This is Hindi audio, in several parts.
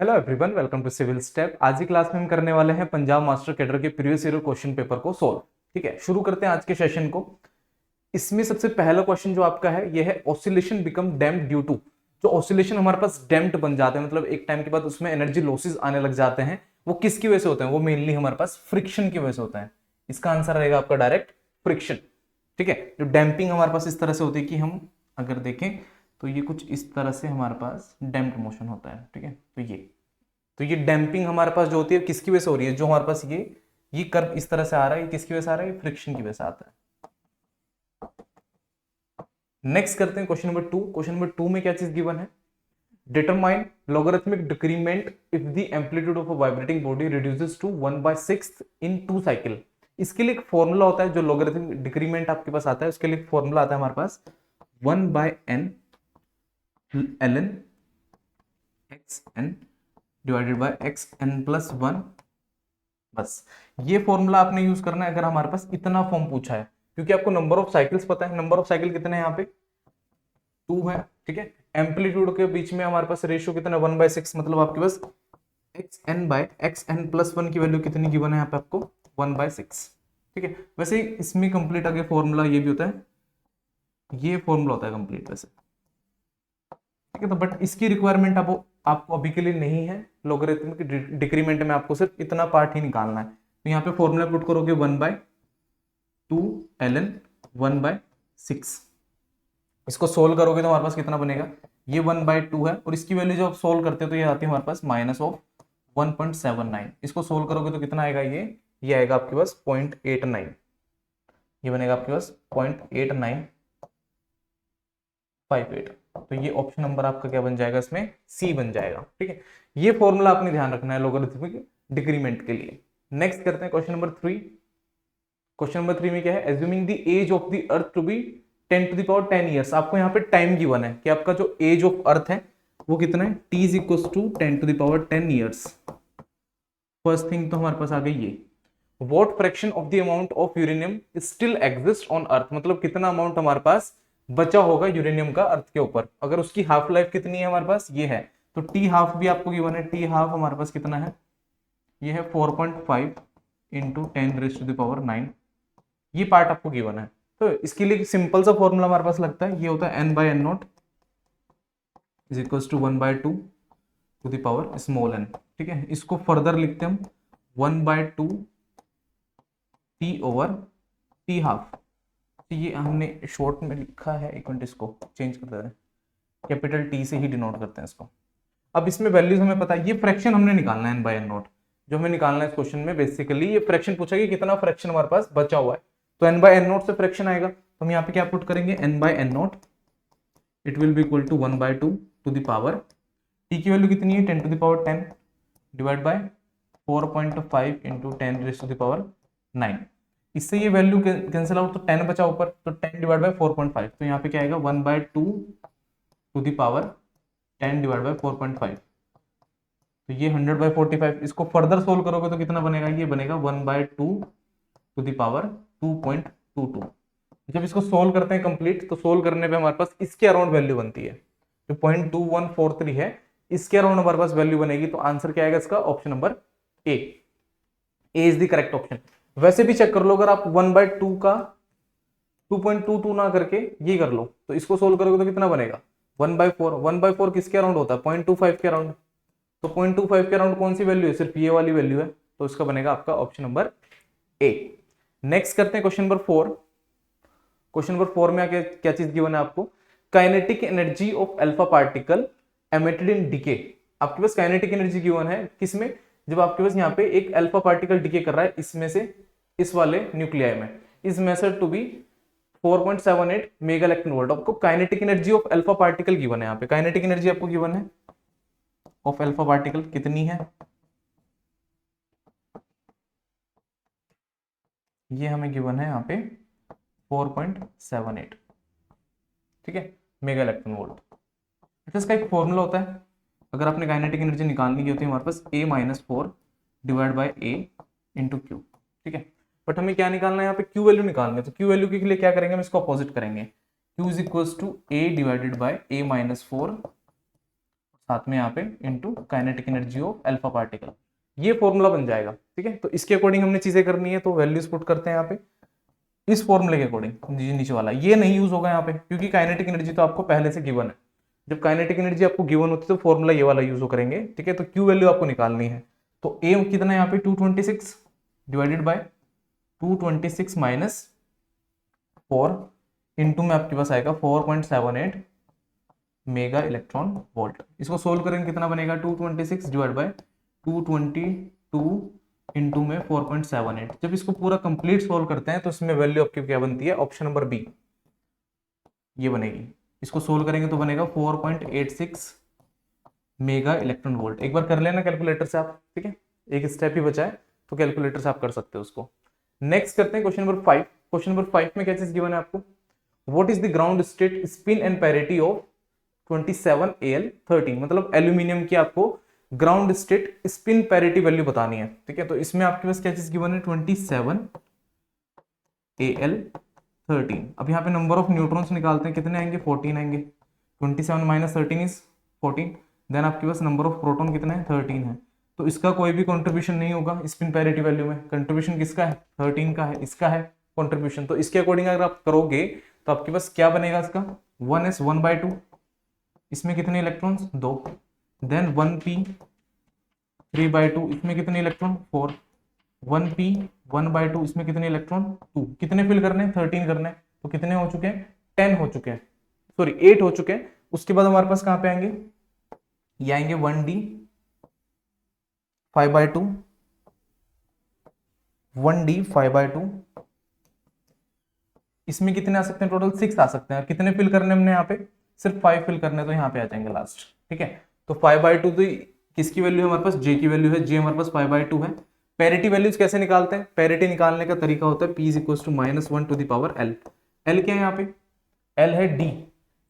Hello everyone, welcome to civil step. आज की क्लास में हम करने वाले हैं पंजाब मास्टर कैडर के प्रीवियस ईयर क्वेश्चन पेपर को सोल्व। ठीक है, शुरू करते हैं आज के सेशन को। इसमें सबसे पहला क्वेश्चन जो आपका है यह है oscillation become damped due to. जो ऑसिलेशन हमारे पास डैम्प्ड बन जाते हैं, मतलब एक टाइम के बाद उसमें एनर्जी लॉसेस आने लग जाते हैं, वो किसकी वजह से होते हैं? वो मेनली हमारे पास फ्रिक्शन की वजह से होता है। इसका आंसर रहेगा आपका डायरेक्ट फ्रिक्शन। ठीक है, जो डैम्पिंग हमारे पास इस तरह से होती है कि हम अगर देखें तो ये कुछ इस तरह से हमारे पास डैम्प्ड मोशन होता है। ठीक है, तो ये डैम्पिंग हमारे पास जो होती है किसकी वजह से हो रही है? जो हमारे पास ये कर्व इस तरह से आ रहा है, ये किसकी वजह से आ रहा है? फ्रिक्शन की वजह से आता है। नेक्स्ट करते हैं क्वेश्चन नंबर 2। क्वेश्चन नंबर 2 में क्या चीज गिवन है? Determine logarithmic decrement if the amplitude of a vibrating body reduces to 1/6 in 2 cycle. इसके लिए एक फॉर्मूला होता है, जो logarithmic डिक्रीमेंट आपके पास आता है उसके लिए एक फॉर्मूला आता है हमारे पास 1/n ln xn divided by xn+1। बस ये फॉर्मूला आपने यूज करना है अगर हमारे पास इतना फॉर्म पूछा है, क्योंकि आपको नंबर ऑफ साइकिल्स पता है। नंबर ऑफ साइकिल कितने हैं यहाँ पे? 2 है। ठीक है, एम्पलीट्यूड के बीच में हमारे पास रेशियो कितना? 1/6, मतलब आपके पास xn/xn+1 की वैल्यू कितनी गिवन है यहाँ पे आपको? 1/6। ठीक है, वैसे इसमें कंप्लीट आगे फॉर्मूला ये भी होता है, ये फॉर्मूला होता है कंप्लीट वैसे। ठीक है, तो बट इसकी रिक्वायरमेंट आपको अभी के लिए नहीं है। लोगरिथमिक डिक्रीमेंट में आपको सिर्फ इतना पार्ट ही निकालना है। तो यहाँ पे फॉर्मूला पुट करोगे 1/2 ln 1/6। इसको सोल्व करोगे तो हमारे पास कितना बनेगा? ये 1/2 है, और इसकी वैल्यू जब आप सोल्व करते हो तो ये आती है हमारे पास -1.79। इसको सोल्व करोगे तो कितना आएगा? ये आएगा आपके पास 0.89। ये बनेगा आपके पास 0.8958। तो ये ऑप्शन नंबर आपका क्या बन जाएगा? इसमें सी बन जाएगा। ठीक है, ये फॉर्मूला आपने ध्यान रखना है लोगरिथमिक डिक्रीमेंट के लिए। नेक्स्ट करते हैं क्वेश्चन नंबर 3। क्वेश्चन नंबर 3 में क्या है? Assuming the age of the earth to be 10⁻10 years. आपको यहाँ पे टाइम गिवन है कि आपका जो एज ऑफ अर्थ है वो कितना है? t is equal to 10⁻10 years. First thing तो हमारे पास आ गई ये। What fraction of the amount of uranium still exist on earth. मतलब कितना अमाउंट हमारे पास बचा होगा यूरेनियम का अर्थ के ऊपर, अगर उसकी हाफ लाइफ कितनी है हमारे पास? ये है। तो टी हाफ भी आपको गिवन है। टी हाफ हमारे पास कितना है? ये है 4.5 इंटू 10⁻9। ये पार्ट आपको गिवन है। तो इसके लिए सिंपल सा फॉर्मूला हमारे पास लगता है, ये होता है n/n0 is equal to 1/2 to the power small n। ठीक है, इसको फर्दर लिखते हैं हम 1/2 t ओवर टी हाफ। तो ये हमने शॉर्ट में लिखा है, एक मिनट इसको चेंज कर देते हैं, कैपिटल टी से ही डिनोट करते हैं इसको। अब इसमें वैल्यूज हमें पता है, ये फ्रैक्शन हमने निकालना है n/n0। जो हमें निकालना है इस क्वेश्चन में बेसिकली ये फ्रैक्शन पूछा कि कितना फ्रैक्शन हमारे पास बचा हुआ है। तो n/n0 से फ्रैक्शन आएगा, तो हम यहाँ पे क्या पुट करेंगे? n/n0 it will be equal to 1/2 to the power, T की वैल्यू कितनी है? 10⁻10 डिवाइड बाय 4.5 इंटू 10⁻9। इससे ये वैल्यू कैंसिल आउट, तो 10 बचा ऊपर, तो 10 डिवाइड बाय 4.5, तो यहाँ पे क्या आएगा? 1/2 to the power 10 divide by 4.5। तो ये 100/45। इसको फर्दर सोल्व करोगे तो कितना बनेगा? ये बनेगा 1/2 टू द पावर 2.22। जब इसको सोल्व करते हैं कंप्लीट, तो सोल्व करने पे हमारे पास इसके अराउंड वैल्यू बनती है, जो 0.2143 है, इसके अराउंड हमारे पास वैल्यू बनेगी। तो आंसर क्या आएगा इसका? Option number A. A is the correct option. वैसे भी चेक कर लो, अगर आप 1/2 का 2.22 ना करके ये कर लो, तो इसको सोल्व करोगे तो कितना बनेगा? 1/4। 1/4 किसके अराउंड होता है? 0.25 के अराउंड। तो 0.25 के अराउंड कौन सी वैल्यू है? सिर्फ ये वाली वैल्यू है, तो इसका बनेगा आपका ऑप्शन नंबर ए। नेक्स्ट करते हैं क्वेश्चन नंबर 4। क्वेश्चन नंबर 4 में आगे क्या चीज गिवन है आपको? Kinetic energy of alpha particle emitted in decay. आपके पास काइनेटिक एनर्जी गिवन है किसमें? जब आपके पास यहाँ पे एक अल्फा पार्टिकल डीके कर रहा है इसमें से, इस वाले न्यूक्लियाई में, is measured to be 4.78 mega electron volt. आपको kinetic energy of alpha particle given है। यहाँ पे काइनेटिक एनर्जी आपको गिवन है ऑफ अल्फा पार्टिकल कितनी है? ये हमें गिवन है यहाँ पे 4.78। ठीक है, मेगा इलेक्ट्रॉन वोल्ट। अच्छा, इसका एक फॉर्मूला होता है, अगर आपने काइनेटिक एनर्जी निकालनी की होती है हमारे पास A-4 divide by A into Q. ठीक है, बट हमें क्या निकालना है यहाँ पे? क्यू वैल्यू निकालनी है। तो क्यू वैल्यू के लिए क्या करेंगे? हम इसको अपोजिट करेंगे। Q is equal to A divided by A-4, साथ में यहाँ पे into kinetic energy of alpha particle, ये फॉर्मूला बन जाएगा। ठीक है, तो इसके अकॉर्डिंग हमने चीजें करनी है, तो वैल्यूज पुट करते हैं यहाँ पे इस फॉर्मूले के अकॉर्डिंग। नीचे वाला ये नहीं यूज होगा यहाँ पे, क्योंकि काइनेटिक एनर्जी तो आपको पहले से गिवन है। जब काइनेटिक एनर्जी आपको गिवन होती है तो फॉर्मूला ये वाला यूज करेंगे। ठीक है, तो क्यू वैल्यू आपको निकालनी है, तो ए कितना है यहाँ पे 226 डिवाइडेड बाय 226 माइनस 4 इंटू में आपके पास आएगा 4.78 मेगा इलेक्ट्रॉन वोल्ट। इसको सोल्व करेंगे कितना बनेगा 226 डिवाइड बाय 222 इंटू में 4.78। जब इसको पूरा कंप्लीट सोल्व करते हैं तो इसमें वैल्यू आपकी क्या बनती है, ऑप्शन नंबर बी ये बनेगी। इसको सोल्व करेंगे तो बनेगा 4.86 मेगा इलेक्ट्रॉन वोल्ट। एक बार कर लेना कैलकुलेटर से आप। ठीक है, एक स्टेप ही बचा है तो कैलकुलेटर से आप कर सकते हो उसको। नेक्स्ट करते हैं क्वेश्चन नंबर 5। क्वेश्चन नंबर 5 में क्या चीज गिवन है आपको, what is the ground state spin and parity of 27Al13, मतलब एल्यूमिनियम की आपको ground state spin parity value बतानी है। ठीक है, तो इसमें आपके पास क्या चीज गिवन है 27Al13। अब यहाँ पे नंबर ऑफ न्यूट्रॉन्स निकालते हैं, कितने आएंगे 14 आएंगे, 27 माइनस 13 इज 14। देन आपके पास नंबर ऑफ प्रोटॉन कितना है 13 है, तो इसका कोई भी कंट्रीब्यूशन नहीं होगा स्पिन पैरिटी वैल्यू में। कंट्रीब्यूशन किसका है 13 का है, इसका है कंट्रीब्यूशन। तो इसके अकॉर्डिंग अगर आप करोगे तो आपके पास क्या बनेगा इसका 1s1/2, इसमें कितने इलेक्ट्रॉन्स 2। देन 1p 3/2, इसमें कितने इलेक्ट्रॉन 4। 1p 1/2, इसमें कितने इलेक्ट्रॉन 2। कितने फिल करने हैं 13 करने हैं, तो कितने हो चुके हैं 10 हो चुके हैं, सॉरी 8 हो चुके हैं। उसके बाद हमारे पास कहां पे आएंगे, ये आएंगे 1d 5/2, 1d 5/2, इसमें कितने आ सकते हैं टोटल 6 आ सकते हैं। कितने फिल करने हमने यहाँ पे सिर्फ 5 फिल करने, तो यहाँ पे आ जाएंगे लास्ट। ठीक है, तो 5/2 तो किसकी वैल्यू है हमारे पास, जे की वैल्यू है, जे हमारे पास 5/2 है। पैरिटी वैल्यूज कैसे निकालते हैं, पैरिटी निकालने का तरीका होता है p = -1 to the power l। l क्या है यहाँ पे, l है d,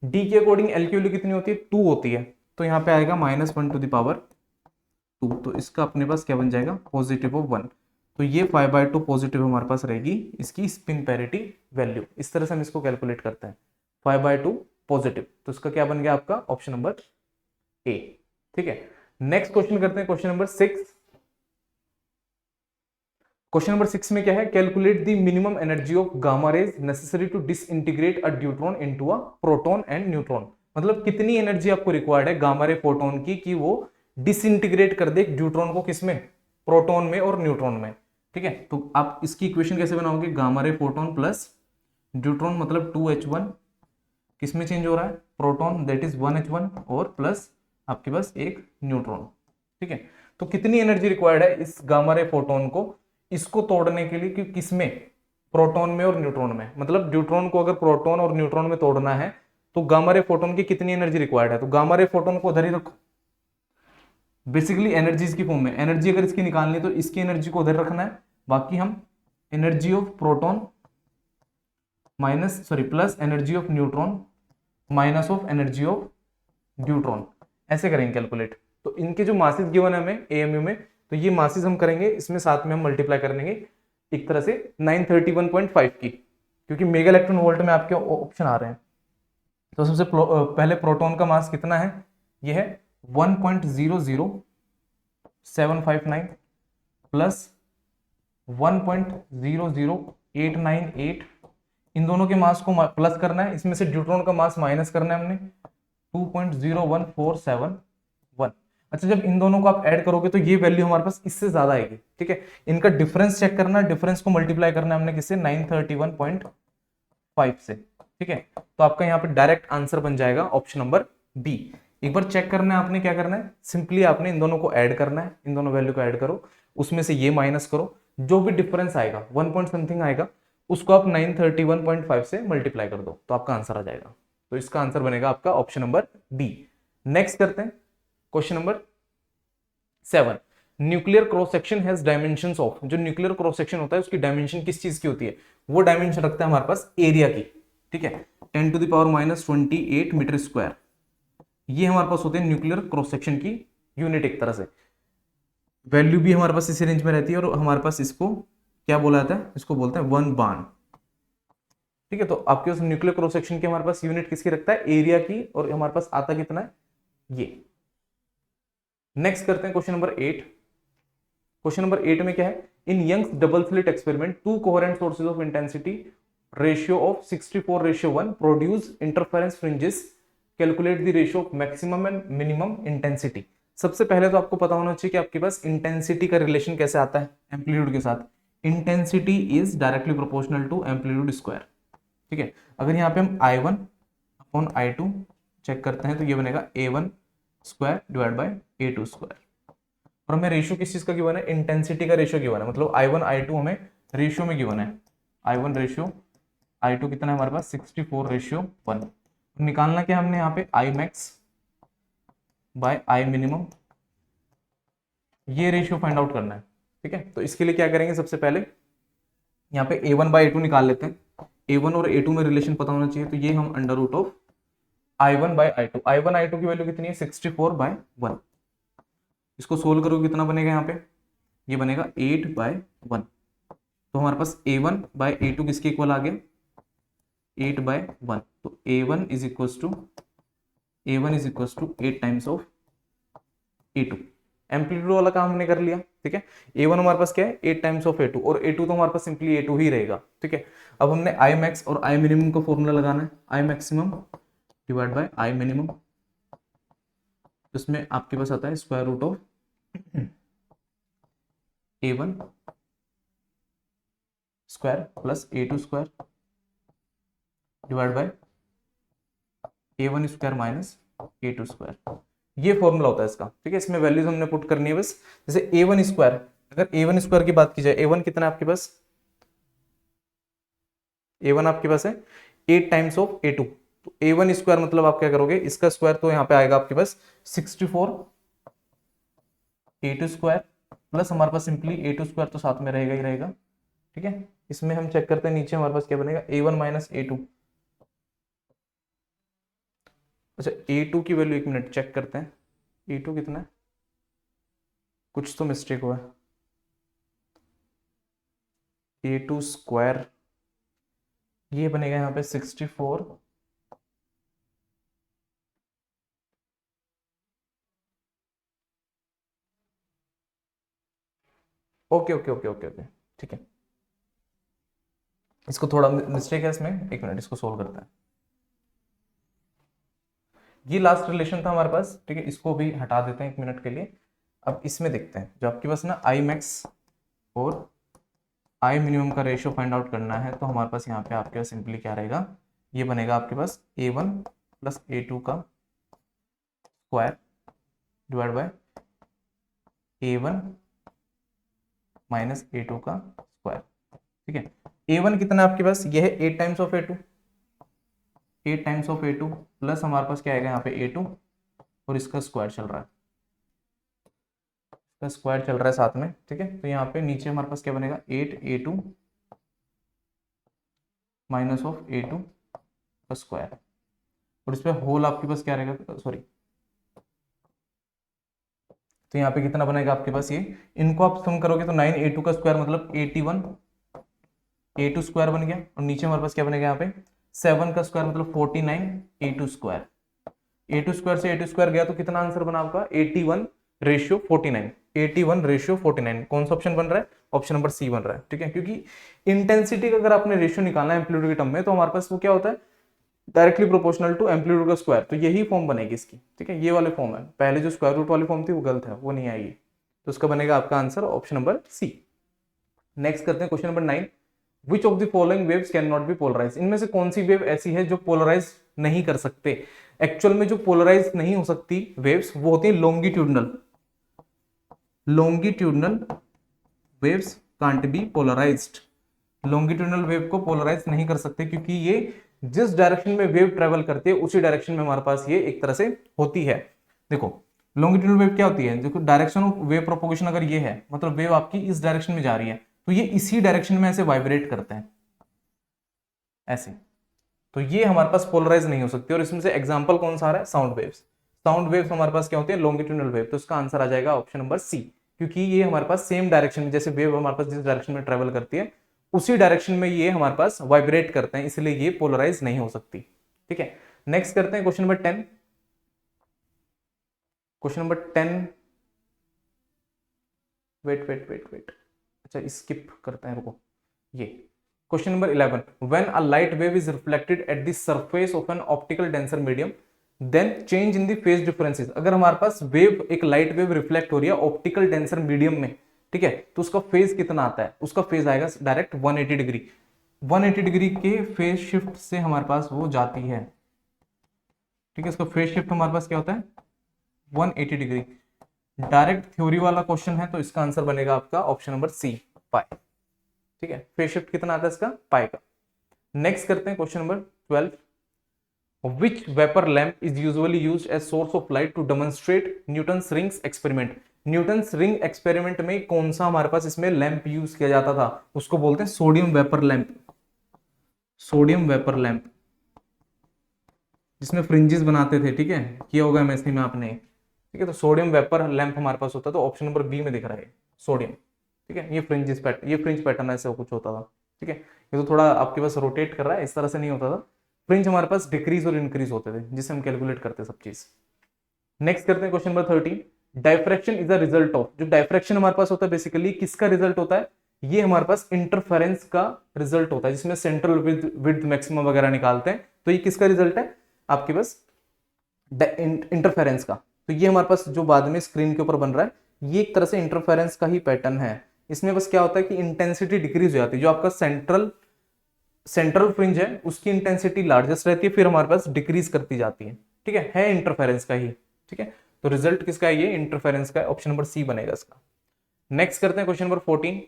d के अकॉर्डिंग l की वैल्यू कितनी होती है 2 होती है, तो यहाँ पे आएगा -1 टू द पावर 2। तो इसका अपने पास क्या बन जाएगा +1। तो ये 5/2 पॉजिटिव हमारे पास रहेगी इसकी स्पिन पैरिटी वैल्यू। इस तरह से हम इसको कैलकुलेट करते हैं 5/2 पॉजिटिव, तो इसका क्या बन गया आपका ऑप्शन नंबर ए। ठीक है, नेक्स्ट क्वेश्चन करते हैं क्वेश्चन नंबर 6। क्वेश्चन नंबर 6 में क्या है, calculate the minimum energy of gamma rays necessary to disintegrate a deuteron into a proton and neutron. मतलब कितनी एनर्जी आपको रिक्वायर्ड है गामा रे फोटोन की कि वो डिसइंटीग्रेट कर दे ड्यूट्रॉन को, किसमें प्रोटॉन में और न्यूट्रॉन में। ठीक है, तो आप इसकी इक्वेशन कैसे बनाओगे, gamma ray photon plus deuteron मतलब 2h1 किसमें चेंज हो रहा है प्रोटॉन, दैट इज 1h1 और प्लस आपके पास एक न्यूट्रॉन। ठीक है, तो कितनी एनर्जी रिक्वायर्ड है इस गामा रे फोटोन को इसको तोड़ने के लिए, कि किसमें प्रोटॉन में और न्यूट्रॉन में। मतलब ड्यूट्रॉन को अगर प्रोटॉन और न्यूट्रॉन में तोड़ना है तो गामा रे फोटोन की कितनी एनर्जी रिक्वायर्ड है, तो गामा रे फोटोन को उधर ही रखो, बेसिकली एनर्जीज की फॉर्म में। एनर्जी अगर इसकी निकालनी है तो इसकी एनर्जी को उधर रखना है, बाकी हम energy of proton plus energy of neutron minus of energy of deuteron, ऐसे करेंगे कैलकुलेट। तो इनके जो मासेस गिवन है हमें एएमयू में, तो ये मासेस हम करेंगे इसमें साथ में हम मल्टीप्लाई करेंगे एक तरह से 931.5 की, क्योंकि मेगा इलेक्ट्रॉन वोल्ट में आपके ऑप्शन आ रहे हैं। तो सबसे पहले प्रोटॉन का मास कितना है, ये है 1.00759 प्लस 1.00898, इन दोनों के मास को प्लस करना है, इसमें से ड्यूट्रॉन का मास माइनस करना है हमने 2.01471। अच्छा, जब इन दोनों को आप ऐड करोगे तो ये वैल्यू हमारे पास इससे ज्यादा आएगी। ठीक है, इनका डिफरेंस चेक करना, डिफरेंस को मल्टीप्लाई करना है हमने किससे 931.5 से। ठीक है, तो आपका यहाँ पे डायरेक्ट आंसर बन जाएगा ऑप्शन नंबर बी। एक बार चेक करना है आपने, क्या करना है, सिंपली आपने इन दोनों को ऐड करना है, इन दोनों वैल्यू को ऐड करो, उसमें से ये माइनस करो, जो भी डिफरेंस आएगा 1 पॉइंट समथिंग आएगा उसको आप 931.5 से मल्टीप्लाई कर दो, तो आपका आंसर आ जाएगा। तो इसका आंसर बनेगा आपका ऑप्शन नंबर बी। नेक्स्ट करते हैं question number 7। Nuclear cross section has dimensions of, जो न्यूक्लियर क्रॉस सेक्शन होता है उसकी डायमेंशन किस चीज की होती है, वो डायमेंशन रखता है हमारे पास एरिया की। ठीक है, 10⁻⁻28 मीटर स्क्वायर, ये हमारे पास होते हैं न्यूक्लियर क्रॉस सेक्शन की यूनिट। एक तरह से वैल्यू भी हमारे पास इसी रेंज में रहती है, और हमारे पास इसको क्या बोला जाता है, इसको बोलते हैं 1 बान। ठीक है, तो आपके पास न्यूक्लियर क्रॉस सेक्शन की हमारे पास यूनिट किसकी रखता है एरिया की, और हमारे पास आता कितना है ये नेक्स्ट करते हैं क्वेश्चन नंबर 8। क्वेश्चन नंबर 8 में क्या है, in Young's double slit experiment two coherent sources of intensity ratio of 64:1 produce interference fringes, calculate the ratio of maximum and minimum intensity. सबसे पहले तो आपको पता होना चाहिए कि आपके पास इंटेंसिटी का रिलेशन कैसे आता है एम्पलीट्यूड के साथ। Intensity is directly proportional to amplitude square. ठीक है, अगर यहाँ पे हम I1 अपॉन I2 चेक करते हैं तो ये बनेगा A1 square divide bye A2 square. और हमें रेशियो किस चीज का गिवन है, इंटेंसिटी का रेशियो गिवन है, मतलब I1 I2 हमें रेशियो में गिवन है। I1 रेशियो I2 कितना है हमारे पास 64:1। निकालना क्या हमने यहाँ पे I max by I minimum, ये रेशियो फाइंड आउट करना है। ठीक है, तो इसके लिए क्या करेंगे, सबसे पहले यहाँ पे A1 बाय A2 निकाल लेते हैं। A1 और A2 में रिलेशन पता होना चाहिए, तो ये हम under root of I1 bye I2, I1 I2 की वैल्यू कितनी है 64/1। इसको सोल्व करोगे कितना बनेगा यहाँ पे, ये बनेगा 8/1। तो हमारे पास A1 बाय A2 किसके इक्वल आ गया 8/1। तो A1 is equal to 8 times of A2। Amplitude वाला काम हमने कर लिया। ठीक है, A1 हमारे पास क्या है 8 टाइम्स ऑफ A2, और A2 तो हमारे पास सिंपली A2 ही रहेगा। ठीक है, अब हमने I max और I minimum का फॉर्मूला लगाना है, I maximum divide by I minimum, इसमें आपके पास आता है square root of A1 square plus A2 square divide by A1 square minus A2 square. ये फॉर्मूला होता है इसका। ठीक है, इसमें वैल्यूज हमने पुट करनी है बस। जैसे A1 स्क्वायर, अगर A1 स्क्वायर की बात की जाए, A1 कितना है आपके पास, A1 आपके पास है 8 टाइम्स ऑफ A2। तो A1 स्क्वायर मतलब आप क्या करोगे, इसका स्क्वायर तो यहाँ पे आएगा आपके पास 64, A2 स्क्वायर प्लस हमारे पास सिंपली A2 स्क्वायर तो साथ में रहेगा ही रहेगा। ठीक है, इसमें हम चेक करते हैं नीचे हमारे पास क्या बनेगा A1 माइनस A2। अच्छा, A2 की वैल्यू एक मिनट चेक करते हैं, A2 कितना है, कुछ तो मिस्टेक हुआ है। A2 स्क्वायर ये बनेगा यहाँ पे 64, okay okay okay okay okay, ठीक है, इसको थोड़ा मिस्टेक है इसमें, एक मिनट इसको सोल्व करते हैं। ये लास्ट रिलेशन था हमारे पास। ठीक है, इसको भी हटा देते हैं एक मिनट के लिए। अब इसमें देखते हैं, जो आपके पास ना आई मैक्स और आई मिनिमम का रेशियो फाइंड आउट करना है, तो हमारे पास यहाँ पे आपके पास सिंपली क्या रहेगा, ये बनेगा आपके पास A1 प्लस A2 का square divide by A1 minus A2 का स्क्वायर। ठीक है, A1 कितना है आपके पास, ये है 8 times of A2, 8 times of A2 plus हमारे पास क्या आएगा यहाँ पे A2 और इसका स्क्वायर चल रहा है, इसका स्क्वायर चल रहा है साथ में। ठीक है, तो यहाँ पे नीचे हमारे पास क्या बनेगा 8A2 माइनस ऑफ A2 का स्क्वायर, और इस पे होल आपके पास क्या रहेगा, सॉरी, तो यहाँ पे कितना बनेगा आपके पास, ये इनको आप सम करोगे तो 9A2 का स्क्वायर मतलब 81, A2 स्क्वायर बन गया, और नीचे हमारे पास क्या बनेगा यहाँ पे 7 का स्क्वायर मतलब 49 A2 स्क्वायर। A2 स्क्वायर से A2 स्क्वायर गया तो कितना आंसर बना आपका 81:49, 81:49। कौन सा ऑप्शन बन रहा है, ऑप्शन नंबर सी बन रहा है। ठीक है, क्योंकि इंटेंसिटी का अगर आपने रेशियो निकालना है एम्पलीट्यूड के टर्म में, तो हमारे पास वो क्या होता है डायरेक्टली प्रोपोर्शनल टू एम्पलीट्यूड का स्क्वायर, तो यही फॉर्म बनेगी इसकी। ठीक है, ये वाले फॉर्म है, पहले जो स्क्वायर रूट वाली फॉर्म थी वो गलत है, वो नहीं आएगी, तो उसका बनेगा आपका answer option number C. Next करते हैं question number 9, which of the following waves can not be polarise, इनमें से कौन सी वेव ऐसी है जो पोलराइज नहीं कर सकते। एक्चुअल में जो पोलराइज नहीं हो सकती वेव्स वो होती है longitudinal, longitudinal waves can't be polarised. Longitudinal wave को पोलराइज नहीं कर सकते, क्योंकि ये जिस डायरेक्शन में वेव ट्रेवल करती है उसी डायरेक्शन में हमारे पास ये एक तरह से होती है। देखो लॉन्गिट्यूडनल वेव क्या होती है, देखो डायरेक्शन ऑफ वेव प्रोपोगेशन अगर ये है, मतलब वेव आपकी इस डायरेक्शन में जा रही है, तो ये इसी डायरेक्शन में ऐसे वाइब्रेट करते हैं ऐसे, तो ये हमारे पास पोलराइज नहीं हो सकती। और इसमें से एग्जांपल कौन सा आ रहा है, साउंड वेव्स। साउंड वेव्स हमारे पास क्या होती है लॉन्गिट्यूडनल वेव, तो इसका आंसर आ जाएगा ऑप्शन नंबर सी, क्योंकि ये हमारे पास सेम डायरेक्शन में, जैसे वेव हमारे पास जिस डायरेक्शन में ट्रेवल करती है उसी डायरेक्शन में ये हमारे पास वाइब्रेट करते हैं, इसलिए ये पोलराइज नहीं हो सकती। ठीक है, नेक्स्ट करते हैं question number 10। Question number 10 wait wait wait wait, अच्छा स्किप करते हैं, रुको। ये question number 11, when a light wave is reflected at the surface of an optical denser medium then change in the phase differences. अगर हमारे पास वेव, एक लाइट वेव रिफ्लेक्ट हो रही है ऑप्टिकल डेंसर मीडियम में, ठीक है, तो उसका फेज कितना आता है? उसका फेज आएगा डायरेक्ट 180 डिग्री। 180 डिग्री के फेज शिफ्ट से हमारे पास वो जाती है, ठीक है, इसका फेज शिफ्ट हमारे पास क्या होता है? 180 डिग्री। डायरेक्ट थ्योरी वाला क्वेश्चन है, तो इसका आंसर बनेगा आपका ऑप्शन नंबर सी, पाई। ठीक है, फेज शिफ्ट कितना आता है इसका? पाई का। नेक्स्ट करते हैं question number 12, Which vapor lamp is usually used as source of light to demonstrate Newton's rings experiment? Newton's ring experiment में कौन सा हमारे पास इसमें लैंप यूज किया जाता था? उसको बोलते हैं sodium vapour lamp. Sodium vapour lamp, जिसमें फ्रिंजेस बनाते थे, ठीक है, किया होगा एमएससी में आपने, ठीक है। तो सोडियम वेपर लैंप हमारे पास होता, तो ऑप्शन नंबर बी में दिख रहा है सोडियम, ठीक है। ये फ्रिंजेस पैटर्न, ये फ्रिंज पैटर्न ऐसे कुछ होता था, ठीक है। ये तो थोड़ा आपके पास रोटेट कर रहा है, इस तरह से नहीं होता था। फ्रिंज हमारे पास डिक्रीज और इंक्रीज होते थे, जिससे हम कैलकुलेट करते सब चीज। नेक्स्ट करते हैं question number 13, diffraction is the result of. जो डायफ्रैक्शन हमारे पास होता है बेसिकली किसका रिजल्ट होता है? ये हमारे पास इंटरफेरेंस का रिजल्ट होता है, जिसमें सेंट्रल विड्थ मैक्सिमम वगैरह निकालते हैं। तो ये किसका रिजल्ट है आपके पास? इंटरफेरेंस का। तो ये हमारे पास जो बाद में स्क्रीन के ऊपर बन रहा है, ये एक तरह से इंटरफेरेंस का ही पैटर्न है। इसमें बस क्या होता है कि इंटेंसिटी डिक्रीज हो जाती है। जो आपका सेंट्रल फ्रिंज है उसकी इंटेंसिटी लार्जेस्ट रहती है, फिर हमारे पास डिक्रीज करती जाती है, ठीक है इंटरफेरेंस का ही, ठीक है। तो रिजल्ट किसका है? ये इंटरफेरेंस का है, ऑप्शन नंबर सी बनेगा इसका। नेक्स्ट करते हैं question number 14,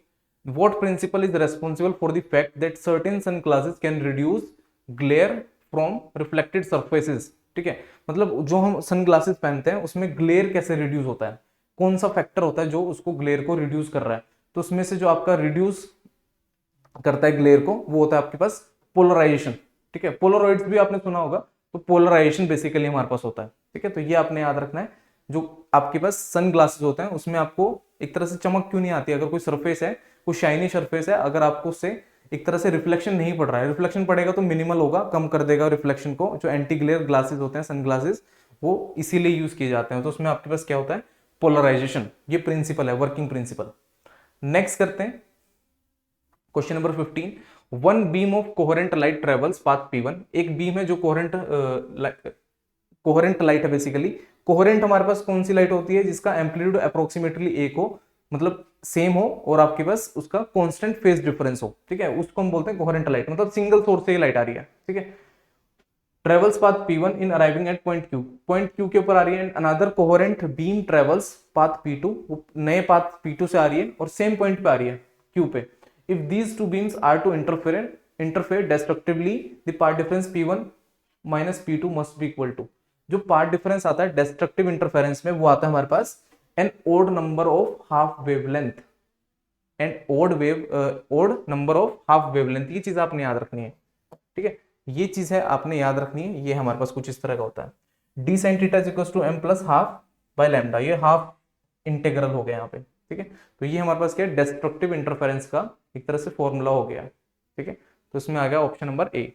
what principle is responsible for the fact that certain sunglasses can reduce glare from reflected surfaces? ठीक है, मतलब जो हम सन ग्लासेस पहनते हैं उसमें ग्लेयर कैसे रिड्यूस होता है? कौन सा फैक्टर होता है जो उसको ग्लेयर को रिड्यूस कर रहा है? तो उसमें से जो आपका रिड्यूस करता है ग्लेयर को, वो होता है आपके पास पोलराइजेशन, ठीक है। पोलरॉइड्स भी आपने सुना होगा, तो पोलराइजेशन बेसिकली हमारे पास होता है, ठीक है। तो ये आपने याद रखना है। जो आपके पास सन ग्लासेस होते हैं उसमें आपको एक तरह से चमक क्यों नहीं आती? अगर कोई सरफेस है, कोई शाइनी सरफेस है, अगर आपको उससे एक तरह से रिफ्लेक्शन नहीं पड़ रहा है, रिफ्लेक्शन पड़ेगा तो मिनिमल होगा, कम कर देगा रिफ्लेक्शन को। जो एंटी ग्लेयर ग्लासेस होते हैं, सन ग्लासेस, वो इसीलिए यूज किए जाते हैं। तो उसमें आपके पास क्या होता है? पोलराइजेशन। ये प्रिंसिपल है, वर्किंग प्रिंसिपल। नेक्स्ट करते हैं question number 15, one beam of coherent light travels path P1। एक बीम है जो कोहेरेंट लाइट है बेसिकली। कोहेरेंट हमारे पास कौन सी लाइट होती है? जिसका एम्पलीट्यूड अप्रोक्सीमेटली एक हो, मतलब सेम हो, और आपके पास उसका कांस्टेंट फेज डिफरेंस हो, ठीक है, उसको हम बोलते हैं कोहेरेंट लाइट। मतलब सिंगल सोर्स से ही लाइट आ रही है, ठीक है। Travels path P1 in arriving at point Q, point Q के ऊपर आ रही है। And another coherent beam travels path P2, नए पाथ P2 से आ रही है और सेम पॉइंट पे आ रही है Q पे। If these two beams are to interfere destructively, the path difference P1 minus P2 must be equal to। जो पाथ डिफरेंस आता है डेस्ट्रक्टिव इंटरफेरेंस में, वो आता है हमारे पास an odd number of half wavelength, an odd number of half wavelength. ये चीज आपने याद रखनी है, ठीक है, ये चीज है आपने याद रखनी है। ये हमारे पास कुछ इस तरह का होता है, D sine theta equal to M plus half by lambda. ये हाफ इंटीग्रल हो गया यहाँ पे, ठीक है। तो ये हमारे पास क्या है? डेस्ट्रक्टिव इंटरफेरेंस का एक तरह से फॉर्मूला हो गया, ठीक है। तो इसमें आ गया ऑप्शन नंबर ए।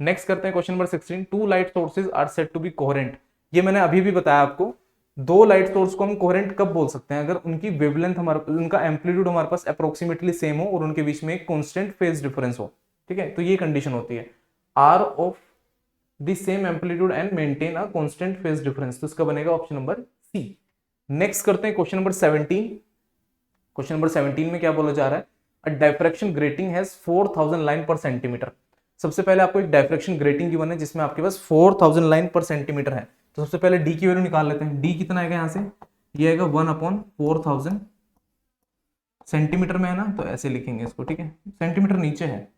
नेक्स्ट करते हैं question number 16, two light sources are said to be coherent. ये मैंने अभी भी बताया आपको, दो लाइट सोर्स को हम कोहेरेंट कब बोल सकते हैं? अगर उनकी वेवलेंथ उनका एम्पलीट्यूड हमारे पास अप्रोक्सीमेटली सेम हो और उनके बीच में एक कांस्टेंट फेज डिफरेंस हो, ठीक है। तो ये कंडीशन होती है, are of the same amplitude and maintain a constant phase difference. तो इसका बनेगा ऑप्शन नंबर सी। नेक्स्ट करते हैं क्वेश्चन नंबर 17। क्वेश्चन नंबर 17 में क्या बोला जा रहा है? अ डायफ्रैक्शन ग्रेटिंग हैज 4000 लाइन पर सेंटीमीटर। सबसे पहले आपको एक डायफ्रैक्शन ग्रेटिंग की वन है जिसमें आपके पास 4000 लाइन पर सेंटीमीटर है। तो सबसे पहले डी की वैल्यू निकाल लेते हैं। डी कितना आएगा यहाँ से? ये आएगा 1/4000। सेंटीमीटर में है ना, तो ऐसे लिखेंगे इसको, ठीक है। सेंटीमीटर नीचे है,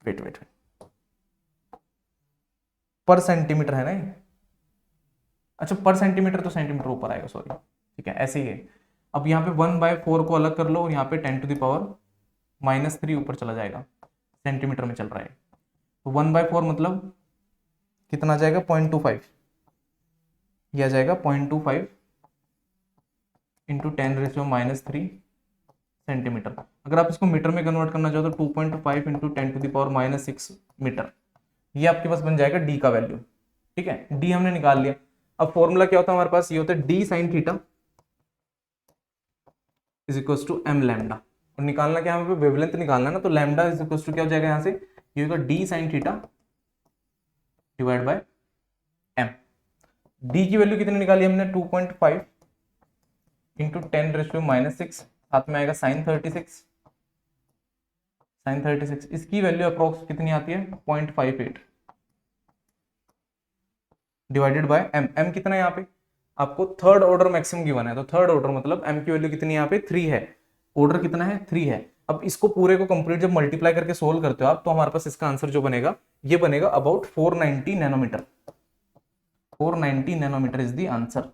वेट पर सेंटीमीटर है ना, अच्छा पर सेंटीमीटर, तो सेंटीमीटर ऊपर आएगा, सॉरी, ठीक है, ऐसे ही है। अब यहाँ पे 1/4 को अलग कर लो और यहाँ पे 10⁻³ ऊपर चला जाएगा, सेंटीमीटर में चल रहा है। तो 1/4 मतलब कितना आ जाएगा? 0.25। यह आ जाएगा 0.25 इंटू 10⁻³ सेंटीमीटर। अगर आप इसको मीटर में कन्वर्ट करना चाहो तो 2.5 इंटू 10⁻⁶ मीटर। ये आपके पास बन जाएगा डी का वैल्यू, ठीक है। डी हमने निकाल लिया। अब फॉर्मूला क्या होता है हमारे पास? ये होता है D sine theta is equal to M lambda, और निकालना क्या है हमें, वेवलेंथ निकालना है ना, तो लैम्डा इज इक्वल टू क्या हो जाएगा यहाँ से, ये होगा D sine theta divide by M. D की वैल्यू कितनी निकाली हमने, 2.5 इंटू 10⁻⁻6, साथ में आएगा साइन 36, इसकी वैल्यू अप्रोक्स कितनी आती है 0.58 डिवाइडेड बाय एम। एम कितना है यहाँ पे आपको, थर्ड ऑर्डर मैक्सिमम गिवन है, तो थर्ड ऑर्डर मतलब एम की वैल्यू कितनी है यहाँ पे 3 है, ऑर्डर कितना है 3 है। अब इसको पूरे को कंप्लीट जब मल्टीप्लाई करके सोल्व करते हो आप, तो हमारे पास इसका आंसर जो बनेगा ये बनेगा about 490 nanometre, 490 nanometre is the answer.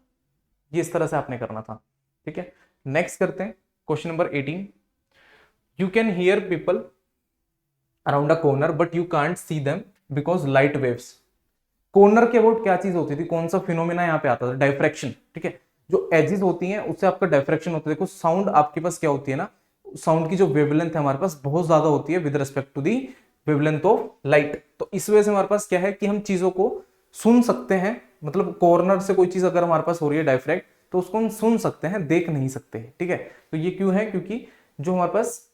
ये इस तरह से आपने करना था, ठीक है। नेक्स्ट करते हैं question number 18। You can hear people around a corner but you can't see them because light waves. Corner के अबाउट क्या चीज होती थी, कौन सा फिनोमेना यहाँ पे आता था, डायफ्रैक्शन, ठीक है। जो एजेस होती हैं उससे आपका डायफ्रैक्शन होता है। देखो साउंड आपके पास क्या होती है ना, साउंड की जो वेवलेंथ है हमारे पास बहुत ज्यादा होती है with respect to the wavelength of light, तो इस वजह से हमारे पास क्या है कि हम चीजों को सुन सकते हैं, मतलब कॉर्नर से कोई चीज अगर हमारे पास हो रही है डायफ्रैक्ट, तो उसको हम सुन सकते हैं, देख नहीं सकते, ठीक है। तो ये क्यों है, क्योंकि जो हमारे पास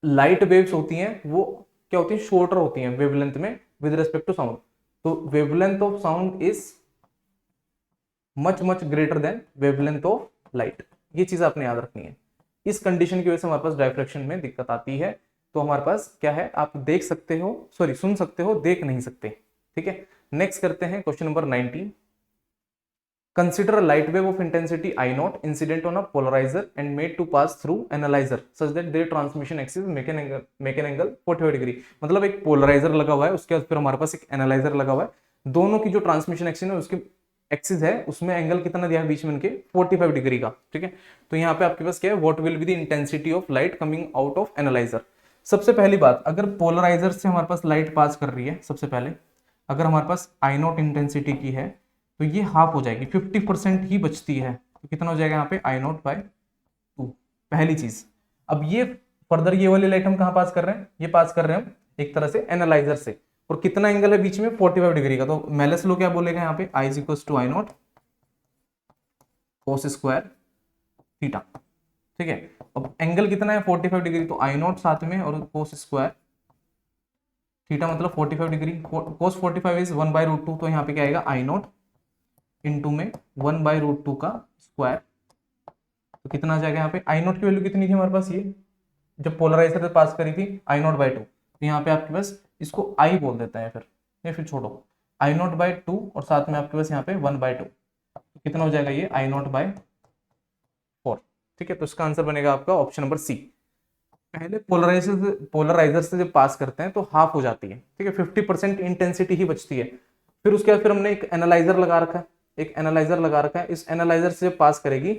लाइट वेव्स होती हैं वो क्या होती है, शॉर्टर होती हैं वेवलेंथ में विद रिस्पेक्ट टू साउंड, तो wavelength of sound is much much greater than wavelength of light. ये चीज आपने याद रखनी है। इस कंडीशन की वजह से हमारे पास डायफ्रैक्शन में दिक्कत आती है। तो हमारे पास क्या है, आप देख सकते हो, सॉरी सुन सकते हो, देख नहीं सकते, ठीक है। नेक्स्ट करते हैं question number 19। Consider a light wave of intensity I naught incident on a polarizer and made to pass through analyzer such that their transmission axis make an angle 45 degree. मतलब एक पोलराइजर लगा हुआ है, उसके बाद फिर हमारे पास एक एनालाइजर लगा हुआ है, दोनों की जो ट्रांसमिशन एक्सिस है उसकी एक्सिस है उसमें एंगल कितना दिया है बीच में इनके 45 डिग्री का, ठीक है। तो यहाँ पे आपके पास क्या है, what will be the intensity of light coming out of analyser. सबसे पहली बात, अगर पोलराइजर से हमारे पास लाइट पास कर रही है, सबसे पहले अगर हमारे पास आई नॉट इंटेंसिटी की है तो ये हाफ हो जाएगी, 50% ही बचती है, तो कितना हो जाएगा यहाँ पे आई नॉट बाय 2, पहली चीज। अब ये फर्दर ये वाली लाइट हम कहाँ पास कर रहे हैं, ये पास कर रहे हैं हम एक तरह से एनालाइजर से, और कितना एंगल है बीच में 45 डिग्री का, तो मेलस लो क्या बोलेगा यहाँ पे, I is equal to I naught cos square theta, ठीक है। अब एंगल कितना है 45 डिग्री, तो आई नॉट साथ में और कोस स्क्वायर थीटा मतलब 45 डिग्री, कोस 45 इज 1/√2, तो यहाँ पे क्या आएगा आई नॉट इंटू में 1/√2 का स्क्वायर, तो कितना आ जाएगा यहाँ पे, आई नॉट की वैल्यू कितनी थी हमारे पास, ये जब पोलराइजर से पास करी थी आई नॉट बाय 2, तो यहाँ पे आपके पास इसको आई बोल देता है फिर, या फिर छोड़ो आई नॉट बाय 2 और साथ में आपके पास यहाँ पे 1/2, तो कितना हो जाएगा ये आई नॉट बाय 4, ठीक है। तो इसका आंसर बनेगा आपका ऑप्शन नंबर सी। पहले पोलराइजर से जब पास करते हैं तो हाफ हो जाती है, ठीक है, 50% इंटेंसिटी ही बचती है। फिर उसके बाद फिर हमने एक एनालाइजर लगा रखा है, इस एनालाइजर से जब पास करेगी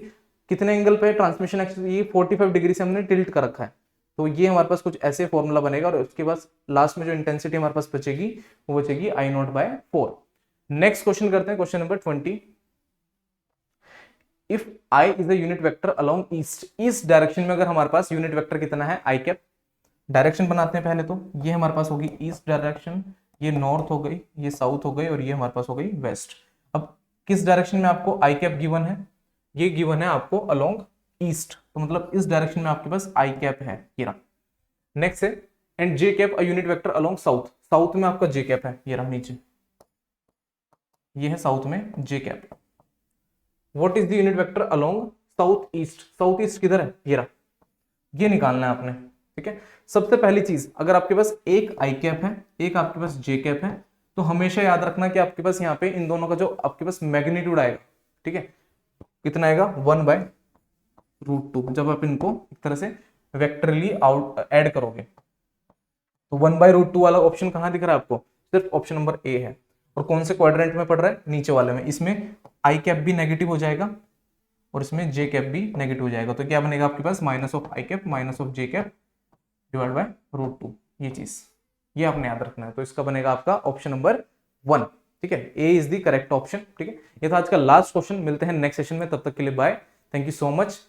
कितने एंगल पे ट्रांसमिशन एक्सिस, ये 45 डिग्री से हमने टिल्ट कर रखा है, तो ये हमारे पास कुछ ऐसे फॉर्मूला बनेगा, और उसके बाद लास्ट में जो इंटेंसिटी हमारे पास बचेगी वो बचेगी आई नॉट बाय 4। नेक्स्ट क्वेश्चन करते हैं, question number 20। If I is a unit vector along east, east direction में अगर हमारे पास यूनिट वेक्टर कितना है आई कैप, डायरेक्शन बनाते हैं पहले, तो ये हमारे पास होगी ईस्ट डायरेक्शन, ये नॉर्थ हो गई, ये साउथ हो गई, और ये हमारे पास हो गई वेस्ट। अब किस डायरेक्शन में आपको आई कैप गिवन है, ये गिवन है आपको अलोंग ईस्ट, तो मतलब इस डायरेक्शन में आपके पास आई कैप है, ये रहा। नेक्स्ट है and J cap a unit vector along south, south में आपका जे कैप है, ये रहा नीचे, ये है साउथ में J cap. What is the unit vector along south east, south east किधर है, ये रहा, ये निकालना है आपने, ठीक है। सबसे पहली चीज, अगर आपके पास एक आई कैप है, एक आपके पास जे कैप है, तो हमेशा याद रखना कि आपके पास यहाँ पे इन दोनों का जो आपके पास मैग्नीट्यूड आएगा, ठीक है, कितना आएगा 1/√2, जब आप इनको एक तरह से वेक्टरली आउट ऐड करोगे, तो 1/√2 वाला ऑप्शन कहाँ दिख रहा है आपको, सिर्फ ऑप्शन नंबर ए है। और कौन से क्वाड्रेंट में पड़ रहा है, नीचे वाले में। इसमें आई कैप भी नेगेटिव हो जाएगा और इसमें जे कैप भी नेगेटिव हो जाएगा, तो क्या बनेगा आपके पास minus of I cap minus of J cap divide by √2, ये चीज ये आपने याद रखना है। तो इसका बनेगा आपका ऑप्शन नंबर 1, ठीक है, ए इज द करेक्ट ऑप्शन, ठीक है। ये था आज का लास्ट क्वेश्चन, मिलते हैं नेक्स्ट सेशन में, तब तक के लिए bye, thank you so much.